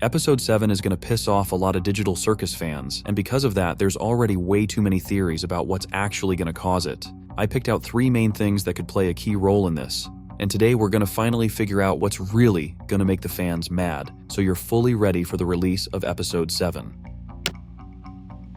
Episode 7 is going to piss off a lot of Digital Circus fans, and because of that, there's already way too many theories about what's actually going to cause it. I picked out 3 main things that could play a key role in this, and today we're going to finally figure out what's really going to make the fans mad, so you're fully ready for the release of Episode 7.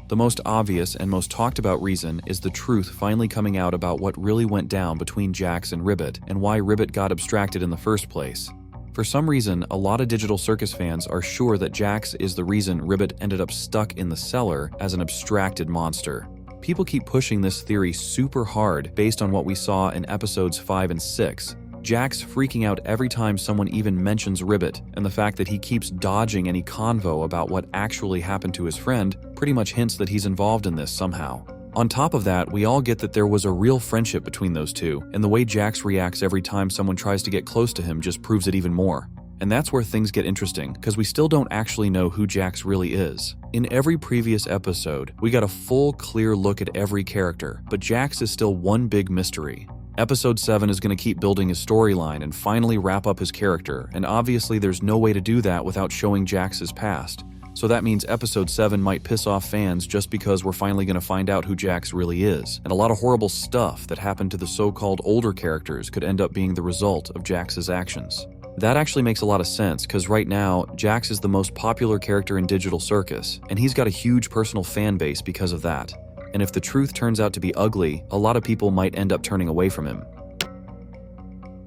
The most obvious and most talked about reason is the truth finally coming out about what really went down between Jax and Ribbit, and why Ribbit got abstracted in the first place. For some reason, a lot of Digital Circus fans are sure that Jax is the reason Ribbit ended up stuck in the cellar as an abstracted monster. People keep pushing this theory super hard based on what we saw in episodes 5 and 6. Jax freaking out every time someone even mentions Ribbit, and the fact that he keeps dodging any convo about what actually happened to his friend pretty much hints that he's involved in this somehow. On top of that, we all get that there was a real friendship between those two, and the way Jax reacts every time someone tries to get close to him just proves it even more. And that's where things get interesting, because we still don't actually know who Jax really is. In every previous episode, we got a full, clear look at every character, but Jax is still one big mystery. Episode 7 is going to keep building his storyline and finally wrap up his character, and obviously there's no way to do that without showing Jax's past. So that means Episode 7 might piss off fans just because we're finally going to find out who Jax really is, and a lot of horrible stuff that happened to the so-called older characters could end up being the result of Jax's actions. That actually makes a lot of sense, because right now, Jax is the most popular character in Digital Circus, and he's got a huge personal fan base because of that. And if the truth turns out to be ugly, a lot of people might end up turning away from him.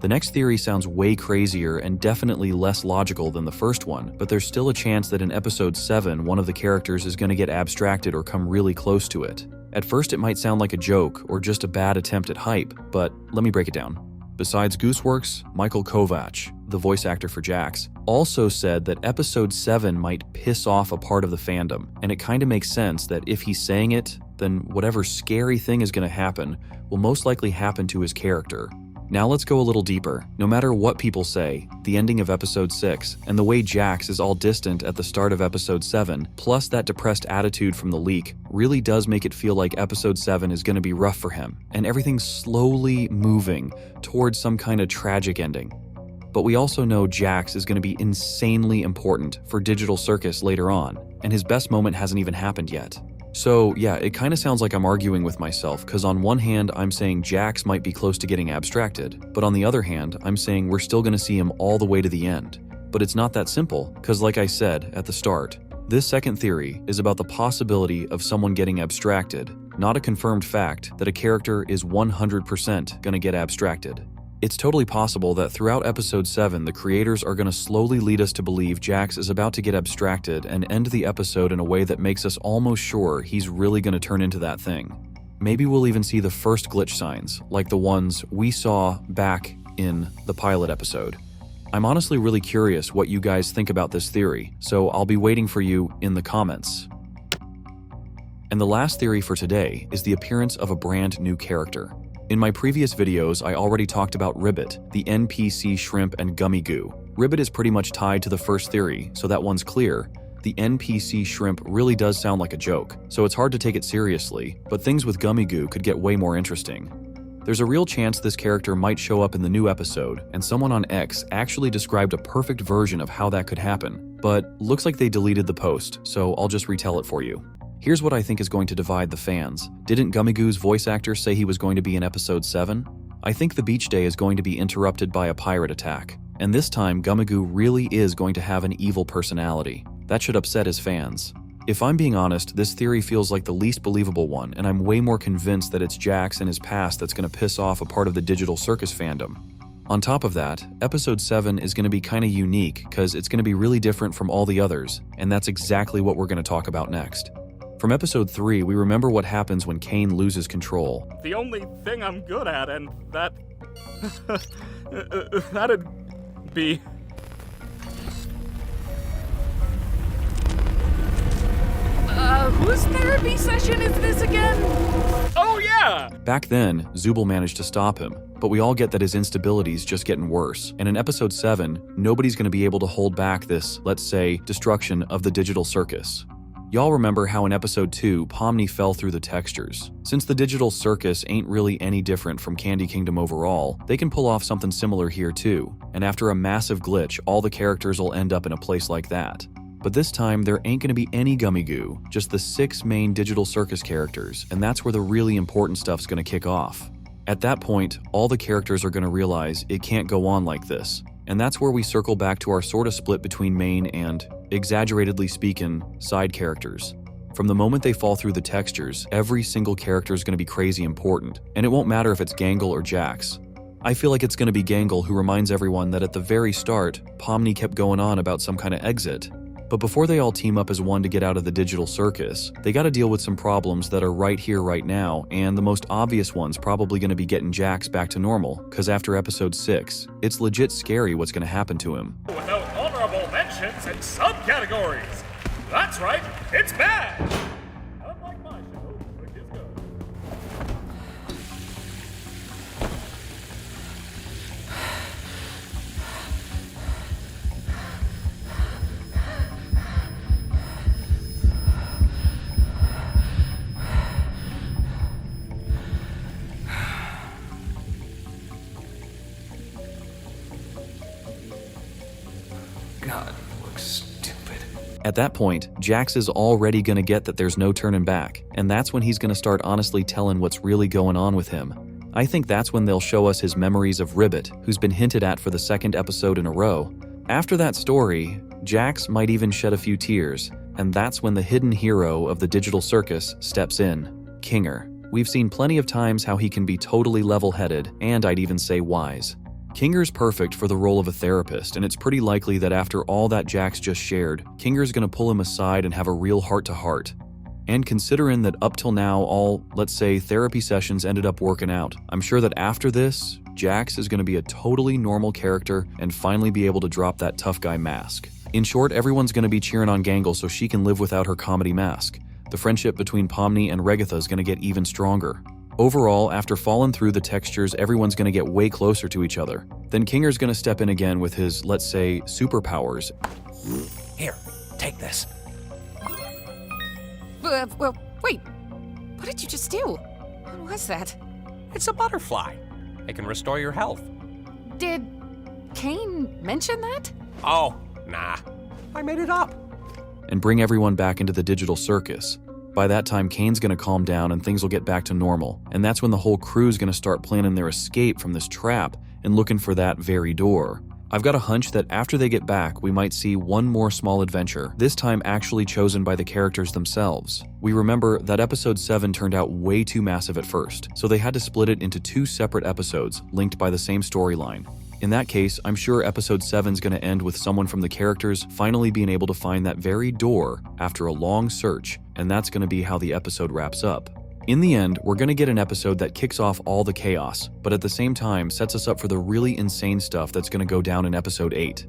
The next theory sounds way crazier and definitely less logical than the first one, but there's still a chance that in Episode 7, one of the characters is going to get abstracted or come really close to it. At first it might sound like a joke or just a bad attempt at hype, but let me break it down. Besides Gooseworx, Michael Kovac, the voice actor for Jax, also said that Episode 7 might piss off a part of the fandom, and it kinda makes sense that if he's saying it, then whatever scary thing is going to happen will most likely happen to his character. Now let's go a little deeper. No matter what people say, the ending of Episode 6 and the way Jax is all distant at the start of Episode 7, plus that depressed attitude from the leak, really does make it feel like Episode 7 is going to be rough for him, and everything's slowly moving towards some kind of tragic ending. But we also know Jax is going to be insanely important for Digital Circus later on, and his best moment hasn't even happened yet. So yeah, it kinda sounds like I'm arguing with myself, because on one hand I'm saying Jax might be close to getting abstracted, but on the other hand I'm saying we're still gonna see him all the way to the end. But it's not that simple, because like I said at the start, this second theory is about the possibility of someone getting abstracted, not a confirmed fact that a character is 100% gonna get abstracted. It's totally possible that throughout Episode 7, the creators are going to slowly lead us to believe Jax is about to get abstracted and end the episode in a way that makes us almost sure he's really going to turn into that thing. Maybe we'll even see the first glitch signs, like the ones we saw back in the pilot episode. I'm honestly really curious what you guys think about this theory, so I'll be waiting for you in the comments. And the last theory for today is the appearance of a brand new character. In my previous videos, I already talked about Ribbit, the NPC shrimp and gummy goo. Ribbit is pretty much tied to the first theory, so that one's clear. The NPC shrimp really does sound like a joke, so it's hard to take it seriously, but things with gummy goo could get way more interesting. There's a real chance this character might show up in the new episode, and someone on X actually described a perfect version of how that could happen, but looks like they deleted the post, so I'll just retell it for you. Here's what I think is going to divide the fans. Didn't Gummy Goo's voice actor say he was going to be in Episode 7? I think the beach day is going to be interrupted by a pirate attack. And this time, Gummy Goo really is going to have an evil personality. That should upset his fans. If I'm being honest, this theory feels like the least believable one, and I'm way more convinced that it's Jax and his past that's going to piss off a part of the Digital Circus fandom. On top of that, Episode 7 is going to be kinda unique, because it's going to be really different from all the others, and that's exactly what we're going to talk about next. From Episode 3, we remember what happens when Kane loses control. The only thing I'm good at, and that... that'd be... Whose therapy session is this again? Oh yeah! Back then, Zubul managed to stop him, but we all get that his instability's just getting worse, and in Episode 7, nobody's going to be able to hold back this, let's say, destruction of the Digital Circus. Y'all remember how in Episode 2, Pomni fell through the textures. Since the Digital Circus ain't really any different from Candy Kingdom overall, they can pull off something similar here too, and after a massive glitch, all the characters will end up in a place like that. But this time, there ain't gonna be any gummy goo, just the 6 main digital circus characters, and that's where the really important stuff's gonna kick off. At that point, all the characters are gonna realize it can't go on like this, and that's where we circle back to our sorta split between main and, exaggeratedly speaking, side characters. From the moment they fall through the textures, every single character is going to be crazy important, and it won't matter if it's Gangle or Jax. I feel like it's going to be Gangle who reminds everyone that at the very start, Pomni kept going on about some kind of exit. But before they all team up as one to get out of the digital circus, they gotta deal with some problems that are right here, right now, and the most obvious one's probably gonna be getting Jax back to normal, cause after episode 6, it's legit scary what's gonna happen to him. Without honorable mentions and subcategories. That's right, it's bad! Unlike my show, which is good. God, you look stupid. At that point, Jax is already gonna get that there's no turning back, and that's when he's gonna start honestly telling what's really going on with him. I think that's when they'll show us his memories of Ribbit, who's been hinted at for the 2nd episode in a row. After that story, Jax might even shed a few tears, and that's when the hidden hero of the digital circus steps in, Kinger. We've seen plenty of times how he can be totally level-headed, and I'd even say wise. Kinger's perfect for the role of a therapist, and it's pretty likely that after all that Jax just shared, Kinger's gonna pull him aside and have a real heart-to-heart. And considering that up till now all, let's say, therapy sessions ended up working out, I'm sure that after this, Jax is gonna be a totally normal character and finally be able to drop that tough guy mask. In short, everyone's gonna be cheering on Gangle so she can live without her comedy mask. The friendship between Pomni and Regatha is gonna get even stronger. Overall, after falling through the textures, everyone's gonna get way closer to each other. Then Kinger's gonna step in again with his, let's say, superpowers. Here, take this. Well, wait. What did you just do? What was that? It's a butterfly. It can restore your health. Did Kane mention that? Oh, nah. I made it up. And bring everyone back into the digital circus. By that time, Kane's gonna calm down and things will get back to normal, and that's when the whole crew's gonna start planning their escape from this trap and looking for that very door. I've got a hunch that after they get back, we might see one more small adventure, this time actually chosen by the characters themselves. We remember that episode 7 turned out way too massive at first, so they had to split it into 2 separate episodes, linked by the same storyline. In that case, I'm sure episode 7's gonna end with someone from the characters finally being able to find that very door after a long search, and that's gonna be how the episode wraps up. In the end, we're gonna get an episode that kicks off all the chaos, but at the same time sets us up for the really insane stuff that's gonna go down in episode 8.